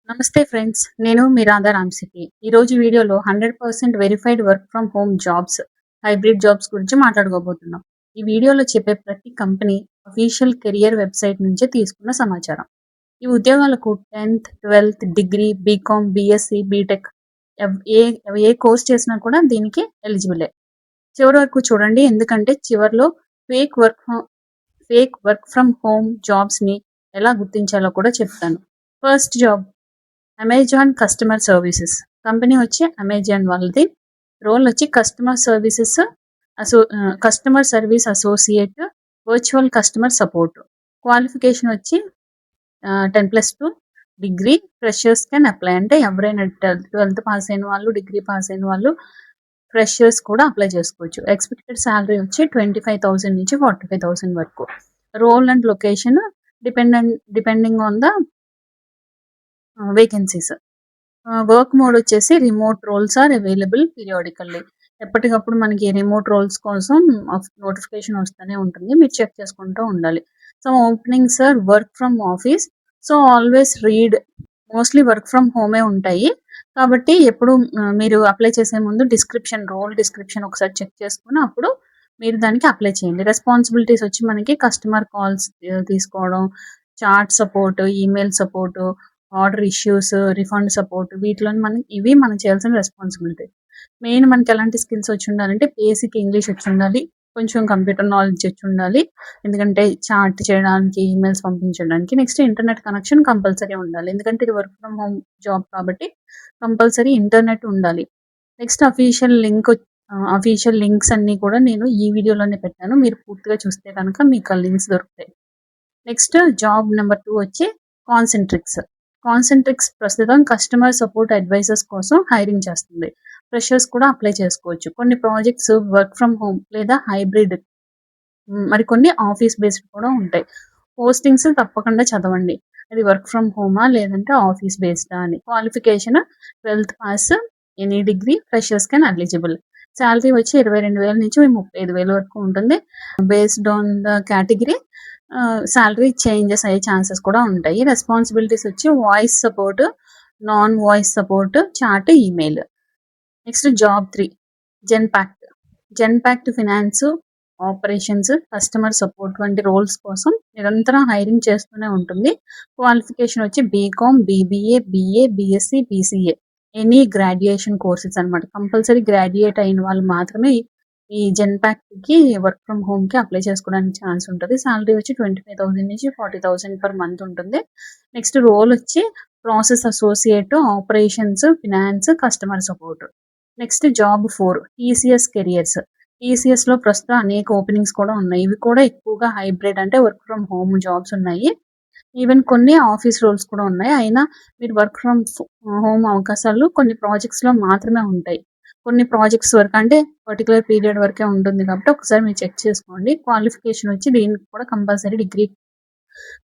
నమస్తే ఫ్రెండ్స్. నేను మీ రాధా రామ్‌సిటి. ఈరోజు వీడియోలో 100% verified work from home jobs, hybrid jobs గురించి మాట్లాడుకోబోతున్నాం. ఈ వీడియోలో చెప్పే ప్రతి కంపెనీ అఫీషియల్ కెరియర్ వెబ్‌సైట్ నుంచే తీసుకున్న సమాచారం. ఈ ఉద్యోగాలకు 10థ్, 12థ్ డిగ్రీ, బీకామ్, బీఎస్సీ, బీటెక్ ఎవ్ ఏ ఏ కోర్స్ చేసినా కూడా దీనికి ఎలిజిబులే. చివరి వరకు చూడండి, ఎందుకంటే చివర్లో fake work from fake work from home జాబ్స్‌ని ఎలా గుర్తించాలో కూడా చెప్తాను. First job Amazon customer services. Company వచ్చి అమెజాన్ వాళ్ళది. రోల్ వచ్చి customer service associate, virtual customer support. Qualification వచ్చి 10+2 డిగ్రీ. Freshers can apply. అంటే ఎవరైనా 12థ్ పాస్ అయిన వాళ్ళు, డిగ్రీ పాస్ అయిన వాళ్ళు, ఫ్రెషర్స్ కూడా అప్లై చేసుకోవచ్చు. ఎక్స్పెక్టెడ్ శాలరీ వచ్చి 25,000 నుంచి 45,000 వరకు. Role and location depending on the vacancies. Work mode వచ్చేసి remote roles are available periodically. ఎప్పటికప్పుడు మనకి రిమోట్ రోల్స్ కోసం నోటిఫికేషన్ వస్తూనే ఉంటుంది, మీరు చెక్ చేసుకుంటూ ఉండాలి. So openings or work from office. So always read. Mostly work from హోమే ఉంటాయి కాబట్టి ఎప్పుడు మీరు అప్లై చేసే ముందు రోల్ డిస్క్రిప్షన్ ఒకసారి చెక్ చేసుకుని అప్పుడు మీరు దానికి అప్లై చేయండి. రెస్పాన్సిబిలిటీస్ వచ్చి మనకి కస్టమర్ కాల్స్ తీసుకోవడం, chat support, email support, order issues, refund support, వీటిలో ఇవి మనం చేయాల్సిన రెస్పాన్సిబిలిటీ. మెయిన్ మనకి ఎలాంటి స్కిల్స్ వచ్చి ఉండాలంటే బేసిక్ ఇంగ్లీష్ వచ్చి ఉండాలి, కొంచెం కంప్యూటర్ నాలెడ్జ్ వచ్చి ఉండాలి, ఎందుకంటే చాట్ చేయడానికి, ఈమెయిల్స్ పంపించడానికి. నెక్స్ట్ ఇంటర్నెట్ కనెక్షన్ కంపల్సరీ ఉండాలి, ఎందుకంటే ఇది వర్క్ ఫ్రమ్ హోమ్ జాబ్ కాబట్టి కంపల్సరీ ఇంటర్నెట్ ఉండాలి. నెక్స్ట్ అఫీషియల్ లింక్స్ అన్నీ కూడా నేను ఈ వీడియోలోనే పెట్టాను, మీరు పూర్తిగా చూస్తే కనుక మీకు ఆ లింక్స్ దొరుకుతాయి. నెక్స్ట్ జాబ్ నెంబర్ 2 వచ్చి కాన్సెంట్రిక్స్ ప్రస్తుతం కస్టమర్ సపోర్ట్ అడ్వైజర్స్ కోసం హైరింగ్ చేస్తుంది. ఫ్రెషర్స్ కూడా అప్లై చేసుకోవచ్చు. కొన్ని ప్రాజెక్ట్స్ వర్క్ ఫ్రమ్ హోమ్ లేదా హైబ్రిడ్, మరికొన్ని ఆఫీస్ బేస్డ్ కూడా ఉంటాయి. పోస్టింగ్స్ తప్పకుండా చదవండి, అది వర్క్ ఫ్రమ్ హోమా లేదంటే ఆఫీస్ బేస్డా అని. Qualification 12th pass, any degree, freshers can eligible. Salary వచ్చి 22,000 నుంచి 35,000 వరకు ఉంటుంది. Based on the category salary changes అయ్యే ఛాన్సెస్ కూడా ఉంటాయి. రెస్పాన్సిబిలిటీస్ వచ్చి voice support, non voice support, chat, email. Next job 3 Genpact finance, operations, customer support వంటి roles కోసం నిరంతరం హైరింగ్ చేస్తూనే ఉంటుంది. క్వాలిఫికేషన్ వచ్చి BCom, BBA, BA, BSc, BCA, any graduation courses అనమాట. కంపల్సరీ గ్రాడ్యుయేట్ అయిన వాళ్ళు మాత్రమే ఈ జెన్పాక్ట్కి వర్క్ ఫ్రమ్ హోమ్కి అప్లై చేసుకోవడానికి ఛాన్స్ ఉంటుంది. శాలరీ వచ్చి 25,000 నుంచి 40,000 పర్ మంత్ ఉంటుంది. నెక్స్ట్ రోల్ వచ్చి process associate, operations, finance, customer support. Next job 4 TCS careers. టీసీఎస్లో ప్రస్తుతం అనేక ఓపెనింగ్స్ కూడా ఉన్నాయి. ఇవి కూడా ఎక్కువగా హైబ్రిడ్, అంటే వర్క్ ఫ్రమ్ హోమ్ జాబ్స్ ఉన్నాయి. ఈవెన్ కొన్ని ఆఫీస్ రోల్స్ కూడా ఉన్నాయి. అయినా మీరు వర్క్ ఫ్రమ్ హోమ్ అవకాశాలు కొన్ని ప్రాజెక్ట్స్లో మాత్రమే ఉంటాయి. కొన్ని ప్రాజెక్ట్స్ వరకు, అంటే పర్టికులర్ పీరియడ్ వరకే ఉంటుంది కాబట్టి ఒకసారి మీరు చెక్ చేసుకోండి. క్వాలిఫికేషన్ వచ్చి దీనికి కూడా కంపల్సరీ డిగ్రీ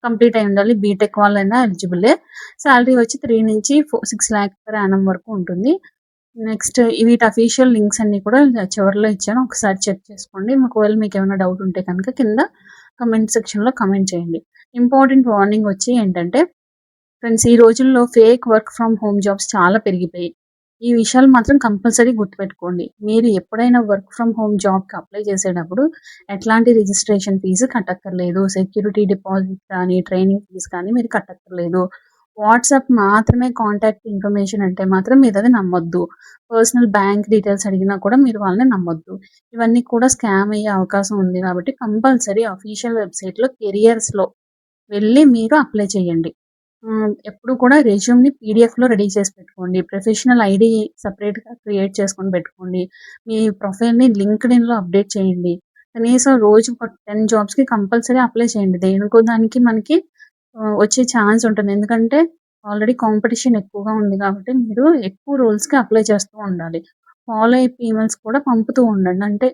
కంప్లీట్ అయి ఉండాలి, బీటెక్ వాళ్ళైనా ఎలిజిబులే. శాలరీ వచ్చి 3 నుంచి 6 lakhs per annum వరకు ఉంటుంది. నెక్స్ట్ వీటి అఫీషియల్ లింక్స్ అన్ని కూడా చివరిలో ఇచ్చాను, ఒకసారి చెక్ చేసుకోండి. ఒకవేళ మీకు ఏమైనా డౌట్ ఉంటే కనుక కింద కమెంట్ సెక్షన్లో కమెంట్ చేయండి. ఇంపార్టెంట్ వార్నింగ్ వచ్చి ఏంటంటే ఫ్రెండ్స్, ఈ రోజుల్లో fake work from home jobs చాలా పెరిగిపోయాయి. ఈ విషయాలు మాత్రం కంపల్సరీ గుర్తుపెట్టుకోండి. మీరు ఎప్పుడైనా వర్క్ ఫ్రమ్ హోమ్ జాబ్కి అప్లై చేసేటప్పుడు ఎట్లాంటి రిజిస్ట్రేషన్ ఫీజు కట్టక్కర్లేదు, సెక్యూరిటీ డిపాజిట్ కానీ, ట్రైనింగ్ ఫీజు కానీ మీరు కట్టక్కర్లేదు. వాట్సాప్ మాత్రమే కాంటాక్ట్ ఇన్ఫర్మేషన్ అంటే మాత్రం మీరు అది నమ్మొద్దు. పర్సనల్ బ్యాంక్ డీటెయిల్స్ అడిగినా కూడా మీరు వాళ్ళని నమ్మొద్దు. ఇవన్నీ కూడా స్కామ్ అయ్యే అవకాశం ఉంది కాబట్టి కంపల్సరీ అఫీషియల్ వెబ్సైట్లో కెరియర్స్లో వెళ్ళి మీరు అప్లై చేయండి. ఎప్పుడు కూడా రెజ్యూమ్ని పీడిఎఫ్లో రెడీ చేసి పెట్టుకోండి. ప్రొఫెషనల్ ఐడి సపరేట్గా క్రియేట్ చేసుకొని పెట్టుకోండి. మీ ప్రొఫైల్ని లింక్డ్ఇన్లో అప్డేట్ చేయండి. కనీసం రోజు 10 జాబ్స్కి కంపల్సరీ అప్లై చేయండి. దేనికో దానికి మనకి వచ్చే ఛాన్స్ ఉంటుంది, ఎందుకంటే ఆల్రెడీ కాంపిటీషన్ ఎక్కువగా ఉంది కాబట్టి మీరు ఎక్కువ రోల్స్కి అప్లై చేస్తూ ఉండాలి. ఫాలో అప్ ఈమెయిల్స్ కూడా పంపుతూ ఉండండి, అంటే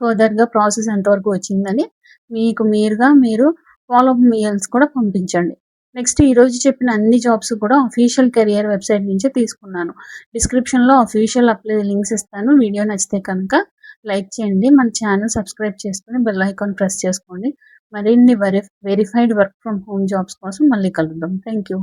ఫర్దర్గా ప్రాసెస్ ఎంతవరకు వచ్చిందని మీకు మీరు ఫాలో అప్ మెయిల్స్ కూడా పంపించండి. నెక్స్ట్ ఈరోజు చెప్పిన అన్ని జాబ్స్ కూడా అఫీషియల్ కెరియర్ వెబ్సైట్ నుంచే తీసుకున్నాను. డిస్క్రిప్షన్లో అఫీషియల్ అప్లై లింక్స్ ఇస్తాను. వీడియో నచ్చితే కనుక లైక్ చేయండి, మన ఛానల్ సబ్స్క్రైబ్ చేసుకుని బెల్ ఐకాన్ ప్రెస్ చేసుకోండి. మరిన్ని verified work from home jobs కోసం మళ్ళీ కలుద్దాం. Thank you.